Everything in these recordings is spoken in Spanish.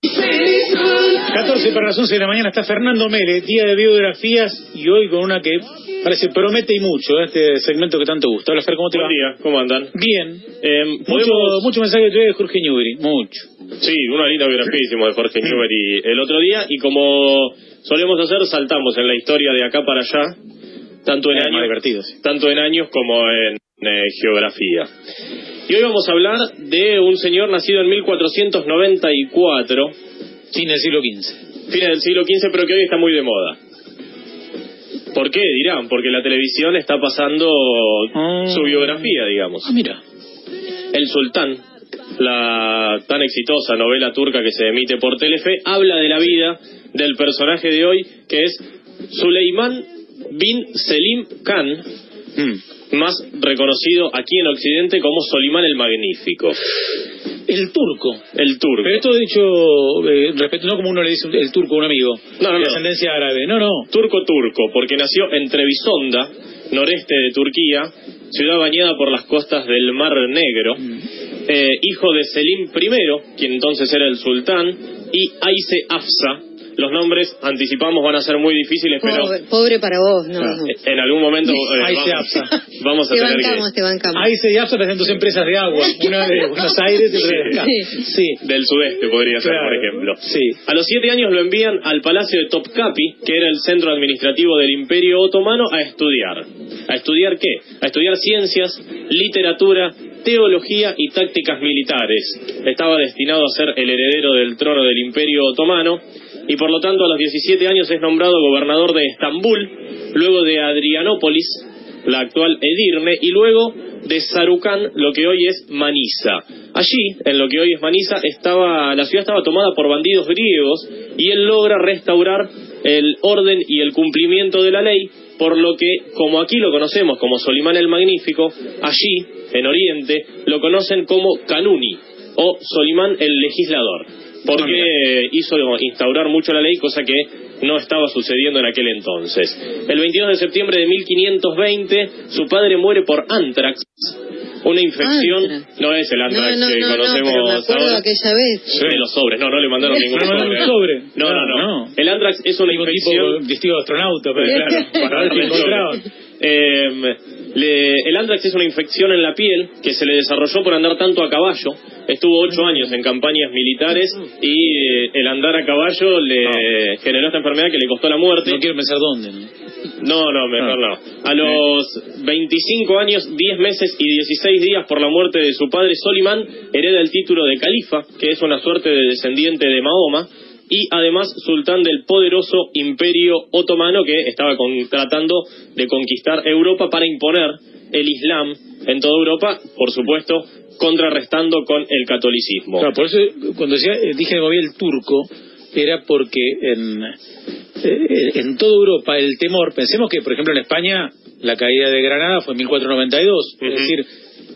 14 para las 11 de la mañana está Fernando Mele, día de biografías, y hoy con una que parece promete y mucho, este segmento que tanto gusta. Hola Fer, ¿cómo te va? Buen día, ¿cómo andan? Bien. Mucho mensaje que tuve de Jorge Newbery, mucho. Sí, una linda biografía hicimos de Jorge Newbery el otro día, y como solemos hacer, saltamos en la historia de acá para allá, tanto en años como en geografía. Y hoy vamos a hablar de un señor nacido en 1494. Fin del siglo XV. Fines del siglo XV, pero que hoy está muy de moda. ¿Por qué? Dirán, porque la televisión está pasando su biografía, digamos. Ah, mira. El Sultán, la tan exitosa novela turca que se emite por Telefe, habla de la vida del personaje de hoy, que es Süleyman bin Selim Khan, más reconocido aquí en Occidente como Solimán el Magnífico. El turco. El turco. Pero esto dicho, respeto, no como uno le dice el turco a un amigo. No. De ascendencia árabe. No. Turco, porque nació en Trebisonda, noreste de Turquía, ciudad bañada por las costas del Mar Negro. Hijo de Selim I, quien entonces era el sultán, y Ayse Hafsa. Los nombres, anticipamos, van a ser muy difíciles, pero... Pobre para vos, no. En algún momento vamos a tener Te bancamos. Ayse y Hafsa presentan dos empresas de agua, una de Buenos Aires y otra de acá. Sí. Del sudeste podría ser, por ejemplo. Sí. A los 7 años lo envían al palacio de Topkapi, que era el centro administrativo del Imperio Otomano, a estudiar. ¿A estudiar qué? A estudiar ciencias, literatura, teología y tácticas militares. Estaba destinado a ser el heredero del trono del Imperio Otomano, y por lo tanto a los 17 años es nombrado gobernador de Estambul, luego de Adrianópolis, la actual Edirne, y luego de Sarucán, lo que hoy es Manisa. Allí, en lo que hoy es Manisa, la ciudad estaba tomada por bandidos griegos, y él logra restaurar el orden y el cumplimiento de la ley, por lo que, como aquí lo conocemos como Solimán el Magnífico, allí, en Oriente, lo conocen como Kanuni, o Solimán el Legislador, porque hizo instaurar mucho la ley, cosa que no estaba sucediendo en aquel entonces. El 22 de septiembre de 1520, su padre muere por antrax, una infección. No es el antrax que conocemos pero me acuerdo ahora. Aquella vez. De los sobres, no le mandaron ningún sobre. No. El antrax es una infección... Tipo vestido de astronauta, pero claro, para ver qué encontraban. El antrax es una infección en la piel que se le desarrolló por andar tanto a caballo. Estuvo 8 años en campañas militares y el andar a caballo le generó esta enfermedad que le costó la muerte. No quiero pensar dónde, ¿no? No, mejor no. A los 25 años, 10 meses y 16 días por la muerte de su padre, Solimán hereda el título de califa, que es una suerte de descendiente de Mahoma, y además sultán del poderoso Imperio Otomano, que estaba tratando de conquistar Europa para imponer el Islam en toda Europa, por supuesto, contrarrestando con el catolicismo. Claro, por eso cuando dije que movía el turco, era porque en toda Europa el temor, pensemos que por ejemplo en España la caída de Granada fue en 1492, es decir,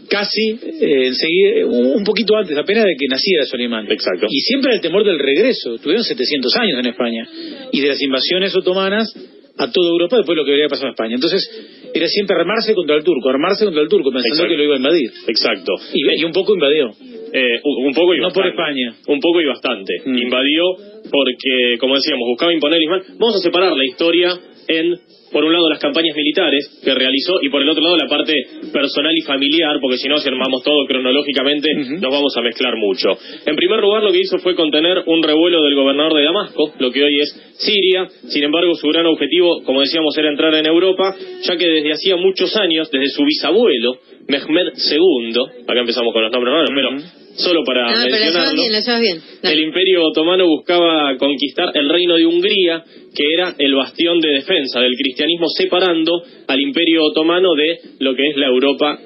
casi enseguida, un poquito antes apenas de que naciera Solimán. Exacto. Y siempre el temor del regreso, tuvieron 700 años en España, y de las invasiones otomanas a toda Europa después de lo que habría pasado en España. Entonces era siempre armarse contra el turco, pensando que lo iba a invadir. Exacto. Y un poco invadió. Un poco y no bastante. Por España. Un poco y bastante. Invadió porque, como decíamos, buscaba imponer el Islam. Vamos a separar la historia en, por un lado, las campañas militares que realizó, y por el otro lado la parte personal y familiar, porque si no, si armamos todo cronológicamente, nos vamos a mezclar mucho. En primer lugar, lo que hizo fue contener un revuelo del gobernador de Damasco, lo que hoy es Siria. Sin embargo, su gran objetivo, como decíamos, era entrar en Europa, ya que desde hacía muchos años, desde su bisabuelo, Mehmed II, acá empezamos con los nombres raros, pero solo para mencionarlo, bien. El Imperio Otomano buscaba conquistar el reino de Hungría, que era el bastión de defensa del cristianismo, separando al Imperio Otomano de lo que es la Europa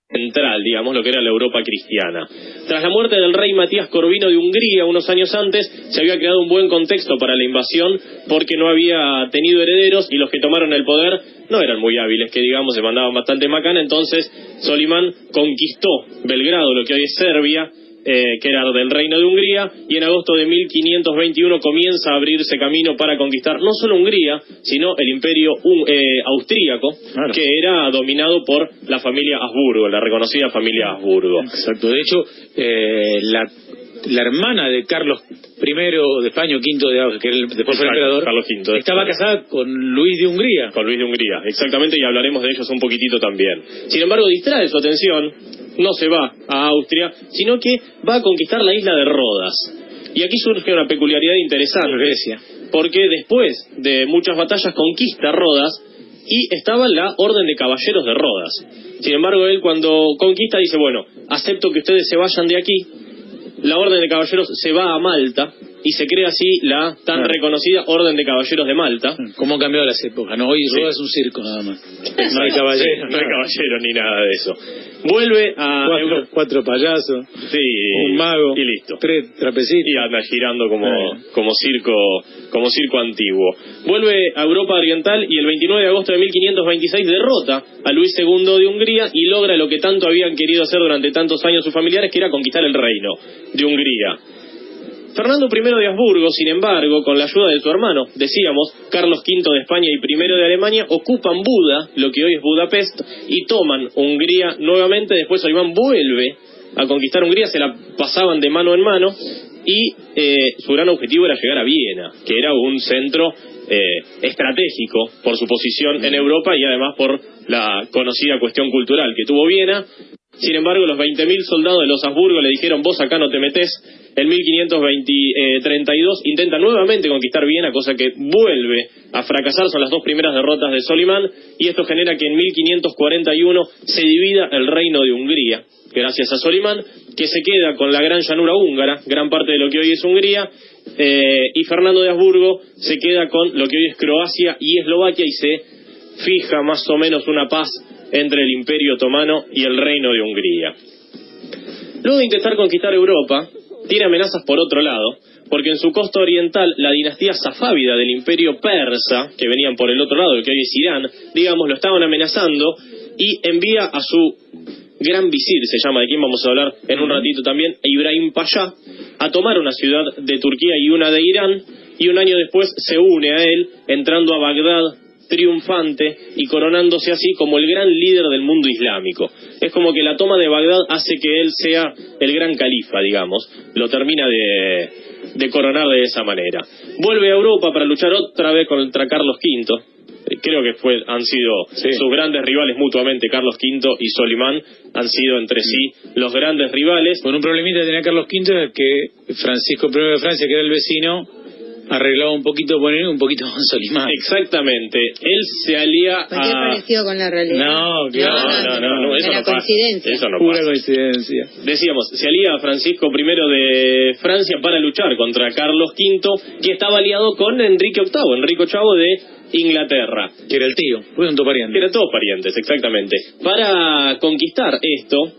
central, digamos, lo que era la Europa cristiana. Tras la muerte del rey Matías Corvino de Hungría unos años antes, se había creado un buen contexto para la invasión, porque no había tenido herederos y los que tomaron el poder no eran muy hábiles, que digamos, se mandaban bastante macana. Entonces Solimán conquistó Belgrado, lo que hoy es Serbia, que era del Reino de Hungría, y en agosto de 1521 comienza a abrirse camino para conquistar no solo Hungría, sino el Imperio austríaco, claro, que era dominado por la familia Habsburgo, la reconocida familia Habsburgo. Exacto, de hecho, la hermana de Carlos I de España, o V de Austria, que después fue el emperador, Carlos V. estaba casada con Luis de Hungría. Con Luis de Hungría, exactamente, y hablaremos de ellos un poquitito también. Sin embargo, distrae su atención, no se va a Austria, sino que va a conquistar la isla de Rodas. Y aquí surge una peculiaridad interesante, Grecia. porque después de muchas batallas conquista Rodas, y estaba la Orden de Caballeros de Rodas. Sin embargo, él cuando conquista dice, bueno, acepto que ustedes se vayan de aquí. La Orden de Caballeros se va a Malta y se crea así la tan reconocida Orden de Caballeros de Malta. ¿Cómo han cambiado las épocas? No, hoy Rodas es un circo nada más. No hay caballeros. No hay caballeros ni nada de eso. Vuelve a... Cuatro payasos, Sí, un mago, y listo. 3 trapecistas. Y anda girando como circo antiguo. Vuelve a Europa Oriental y el 29 de agosto de 1526 derrota a Luis II de Hungría y logra lo que tanto habían querido hacer durante tantos años sus familiares, que era conquistar el reino de Hungría. Fernando I de Habsburgo, sin embargo, con la ayuda de su hermano, decíamos, Carlos V de España y I de Alemania, ocupan Buda, lo que hoy es Budapest, y toman Hungría nuevamente. Después Solimán vuelve a conquistar Hungría, se la pasaban de mano en mano, y su gran objetivo era llegar a Viena, que era un centro estratégico por su posición en Europa y además por la conocida cuestión cultural que tuvo Viena. Sin embargo, los 20.000 soldados de los Habsburgo le dijeron, vos acá no te metés. En 1532 intenta nuevamente conquistar Viena, cosa que vuelve a fracasar. Son las 2 primeras derrotas de Solimán, y esto genera que en 1541 se divida el reino de Hungría, gracias a Solimán, que se queda con la gran llanura húngara, gran parte de lo que hoy es Hungría, y Fernando de Habsburgo se queda con lo que hoy es Croacia y Eslovaquia, y se fija más o menos una paz entre el Imperio Otomano y el Reino de Hungría. Luego de intentar conquistar Europa, tiene amenazas por otro lado, porque en su costa oriental la dinastía safávida del Imperio Persa, que venían por el otro lado, que hoy es Irán, digamos, lo estaban amenazando, y envía a su gran visir, se llama, de quien vamos a hablar en un ratito también, Ibrahim Pasha, a tomar una ciudad de Turquía y una de Irán, y un año después se une a él, entrando a Bagdad triunfante y coronándose así como el gran líder del mundo islámico. Es como que la toma de Bagdad hace que él sea el gran califa, digamos, lo termina de coronar de esa manera. Vuelve a Europa para luchar otra vez contra Carlos V. Creo que han sido sus grandes rivales mutuamente. Carlos V y Solimán han sido entre sí los grandes rivales. Con un problemita que tenía Carlos V, que Francisco I de Francia, que era el vecino, arreglaba un poquito con Solimán. Exactamente. Él se alía ¿Por qué pareció con la realidad? No, claro. No, eso era no pasa. coincidencia. Eso no Pura pasa. coincidencia. Decíamos, se alía a Francisco I de Francia para luchar contra Carlos V, que estaba aliado con Enrique VIII de Inglaterra. Que era el tío, fue un pariente. Eran todos parientes, exactamente. Para conquistar esto,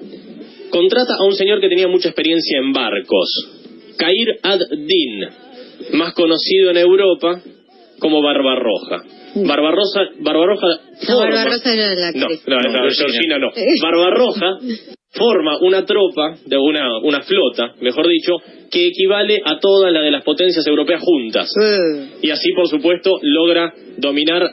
contrata a un señor que tenía mucha experiencia en barcos, Khayr ad-Din, más conocido en Europa como Barbarroja. Barbarroja era la actriz. Georgina no. Barbarroja forma una tropa, de una flota, mejor dicho, que equivale a toda la de las potencias europeas juntas. Y así, por supuesto, logra dominar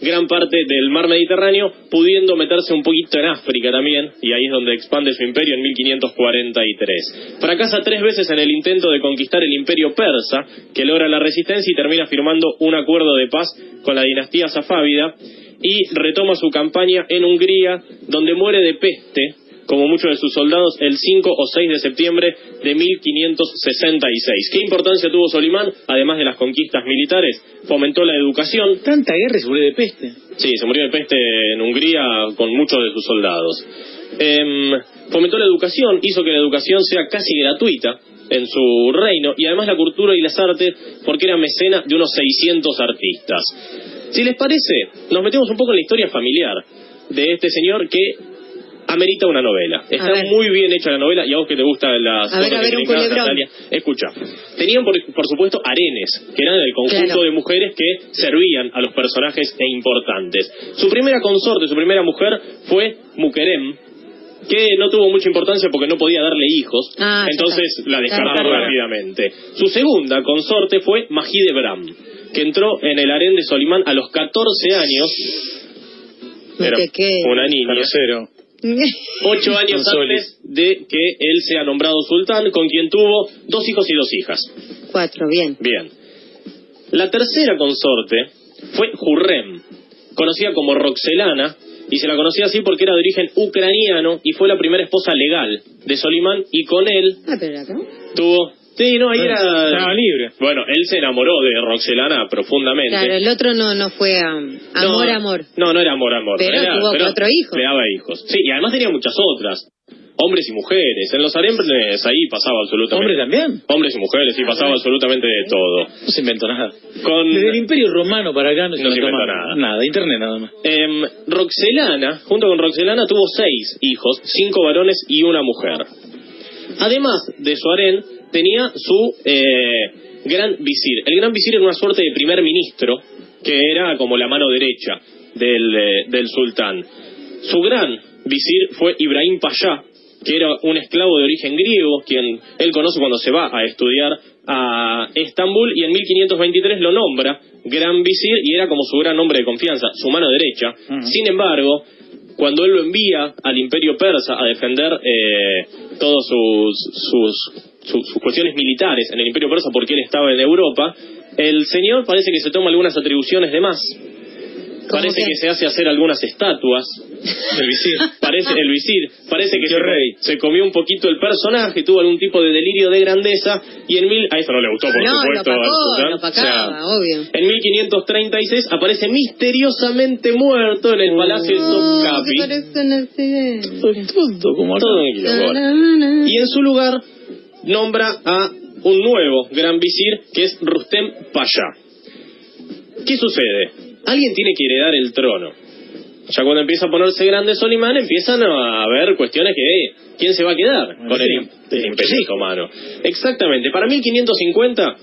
gran parte del mar Mediterráneo, pudiendo meterse un poquito en África también, y ahí es donde expande su imperio en 1543. Fracasa 3 veces en el intento de conquistar el imperio persa, que logra la resistencia y termina firmando un acuerdo de paz con la dinastía safávida, y retoma su campaña en Hungría, donde muere de peste, como muchos de sus soldados, el 5 o 6 de septiembre de 1566. ¿Qué importancia tuvo Solimán? Además de las conquistas militares, fomentó la educación. Tanta guerra y se murió de peste. Sí, se murió de peste en Hungría con muchos de sus soldados. Fomentó la educación, hizo que la educación sea casi gratuita en su reino, y además la cultura y las artes, porque era mecena de unos 600 artistas. Si les parece, nos metemos un poco en la historia familiar de este señor que amerita una novela. Está muy bien hecha la novela, y a vos que te gustan las cosas que te encantan, Natalia, escucha. Tenían, por supuesto, harenes, que eran el conjunto de mujeres que servían a los personajes importantes. Su primera consorte, su primera mujer, fue Mukerem, que no tuvo mucha importancia porque no podía darle hijos, entonces la descartó rápidamente. Su segunda consorte fue Majide Bram, que entró en el harén de Solimán a los 14 años. Era una niña. 8 años antes de que él sea nombrado sultán, con quien tuvo 2 hijos y 2 hijas. 4, bien. Bien. La tercera consorte fue Hurrem, conocida como Roxelana, y se la conocía así porque era de origen ucraniano y fue la primera esposa legal de Solimán, y con él pero acá tuvo... Sí, no, ahí estaba libre. Bueno, él se enamoró de Roxelana profundamente. Claro, el otro no fue amor. No era amor. Pero tuvo 4 hijos. Le daba hijos. Sí, y además tenía muchas otras. Hombres y mujeres. En los harems ahí pasaba absolutamente... ¿Hombres también? Hombres y mujeres, sí, pasaba absolutamente de todo. No se inventó nada. Desde el Imperio Romano para acá no se inventó nada. Nada, internet nada más. Roxelana, junto con Roxelana, tuvo 6 hijos, 5 varones y 1 mujer. Además de su harén, tenía su gran visir. El gran visir era una suerte de primer ministro, que era como la mano derecha del sultán. Su gran visir fue Ibrahim Pasha, que era un esclavo de origen griego, quien él conoce cuando se va a estudiar a Estambul, y en 1523 lo nombra gran visir, y era como su gran hombre de confianza, su mano derecha. Sin embargo, cuando él lo envía al imperio persa a defender todas sus cuestiones militares en el imperio persa, porque él estaba en Europa, el señor parece que se toma algunas atribuciones de más. Parece que se hace hacer algunas estatuas. El visir. Parece que se comió un poquito el personaje, tuvo algún tipo de delirio de grandeza, y a eso no le gustó, por supuesto. Lo opacaba, obvio. En 1536 aparece misteriosamente muerto en el palacio de Topkapi. Todo un equivoco. Y en su lugar nombra a un nuevo gran visir, que es Rustem Pasha. ¿Qué sucede? Alguien tiene que heredar el trono. Ya cuando empieza a ponerse grande Solimán, empiezan a haber cuestiones que... ¿Quién se va a quedar con el imperio otomano? Exactamente. Para 1550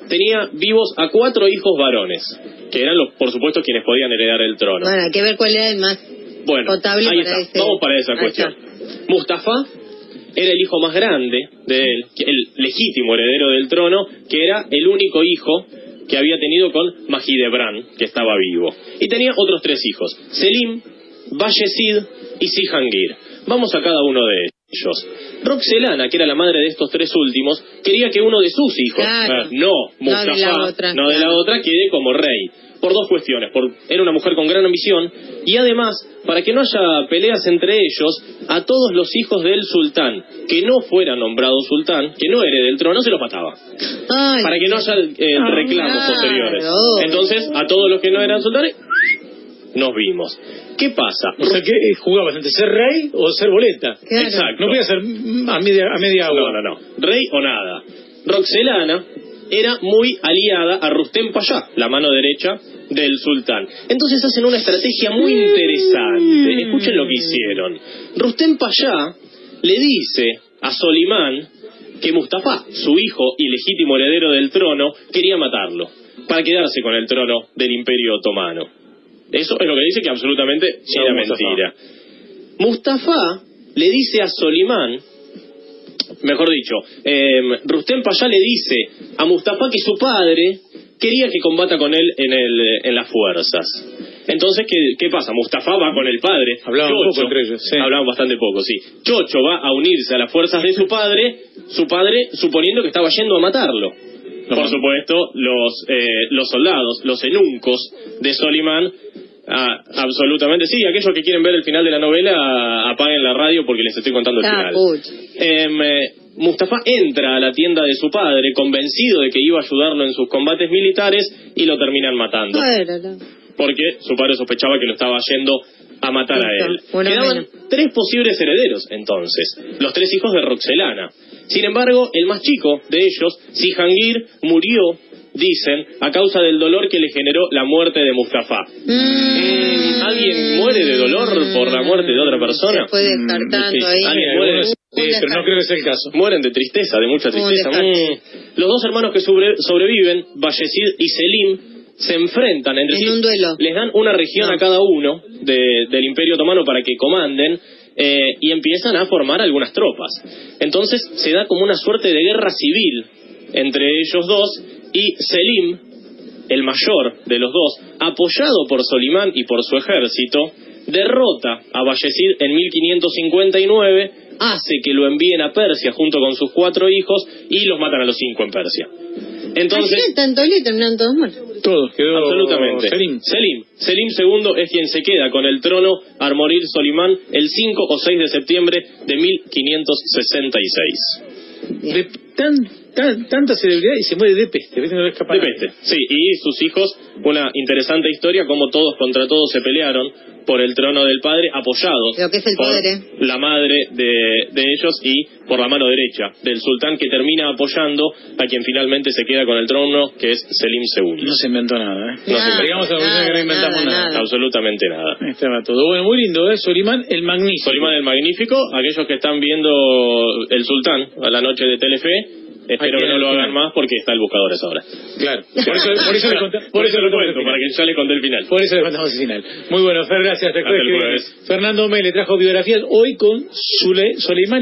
tenía vivos a 4 hijos varones, que eran, por supuesto, quienes podían heredar el trono. Bueno, hay que ver cuál era el más potable ahí para está. Vamos para esa cuestión. Mustafa era el hijo más grande de él, el legítimo heredero del trono, que era el único hijo que había tenido con Mahidevran, que estaba vivo. Y tenía otros 3 hijos, Selim, Bayezid y Sihangir. Vamos a cada uno de ellos. Roxelana, que era la madre de estos 3 últimos, quería que uno de sus hijos, Mustafa, no de la otra, quede como rey. Por 2 cuestiones. Era una mujer con gran ambición, y además, para que no haya peleas entre ellos, a todos los hijos del sultán que no fuera nombrado sultán, que no herede el trono, se los mataba. Para que no haya reclamos posteriores. Entonces, a todos los que no eran sultanes, nos vimos. ¿Qué pasa? O sea, que jugabas entre ser rey o ser boleta. Claro. Exacto. No podía ser a media agua. No. Rey o nada. Roxelana era muy aliada a Rustem Pasha, la mano derecha del sultán. Entonces hacen una estrategia muy interesante. Escuchen lo que hicieron. Rustem Pasha le dice a Solimán que Mustafa, su hijo y legítimo heredero del trono, quería matarlo para quedarse con el trono del Imperio Otomano. Eso es lo que dice, que absolutamente era mentira. Mustafa le dice a Solimán, mejor dicho, Rustem Pasha le dice a Mustafa que su padre quería que combata con él en las fuerzas. Entonces, ¿qué pasa? Mustafa va con el padre. Hablaban poco entre ellos. Sí. Hablaban bastante poco, sí. Chocho va a unirse a las fuerzas de su padre suponiendo que estaba yendo a matarlo. Por supuesto, los soldados, los eunucos de Solimán, absolutamente sí. Aquellos que quieren ver el final de la novela, apaguen la radio porque les estoy contando el final. Mustafa entra a la tienda de su padre convencido de que iba a ayudarlo en sus combates militares, y lo terminan matando. Porque su padre sospechaba que lo estaba yendo a matar a él. Quedaban 3 posibles herederos entonces, los 3 hijos de Roxelana. Sin embargo, el más chico de ellos, Sihangir, murió, dicen, a causa del dolor que le generó la muerte de Mustafa. ¿Alguien muere de dolor por la muerte de otra persona? Se fue descartando ahí. ¿Alguien muere? Sí, pero no creo que sea el caso. Mueren de tristeza, de mucha tristeza. Los 2 hermanos que sobreviven, Bayezid y Selim, se enfrentan entre sí. Un duelo. Les dan una región a cada uno del Imperio Otomano para que comanden, y empiezan a formar algunas tropas. Entonces se da como una suerte de guerra civil entre ellos 2, y Selim, el mayor de los 2, apoyado por Solimán y por su ejército, derrota a Bayezid en 1559, hace que lo envíen a Persia junto con sus 4 hijos y los matan a los 5 en Persia. Entonces, tanto le terminaron todos muertos. Todos, quedó absolutamente. Selim II es quien se queda con el trono al morir Solimán el 5 o 6 de septiembre de 1566. Tanta celebridad y se muere de peste. De peste, sí. Y sus hijos, una interesante historia, como todos contra todos se pelearon por el trono del padre, apoyados lo que es el por padre, la madre de ellos y por la mano derecha del sultán, que termina apoyando a quien finalmente se queda con el trono, que es Selim II. No se inventó nada, Digamos a la que no inventamos nada. Absolutamente nada. Estaba todo. Bueno, muy lindo, Solimán el Magnífico. Solimán el Magnífico, aquellos que están viendo El Sultán a la noche de Telefe, espero que no lo hagan más porque está el buscador a esa hora. Claro. Por eso lo cuento, para que ya les conté el final. Por eso le contamos el final. Muy bueno, Fer, gracias. Hasta el jueves. Fernando Mele trajo biografías hoy con Solimán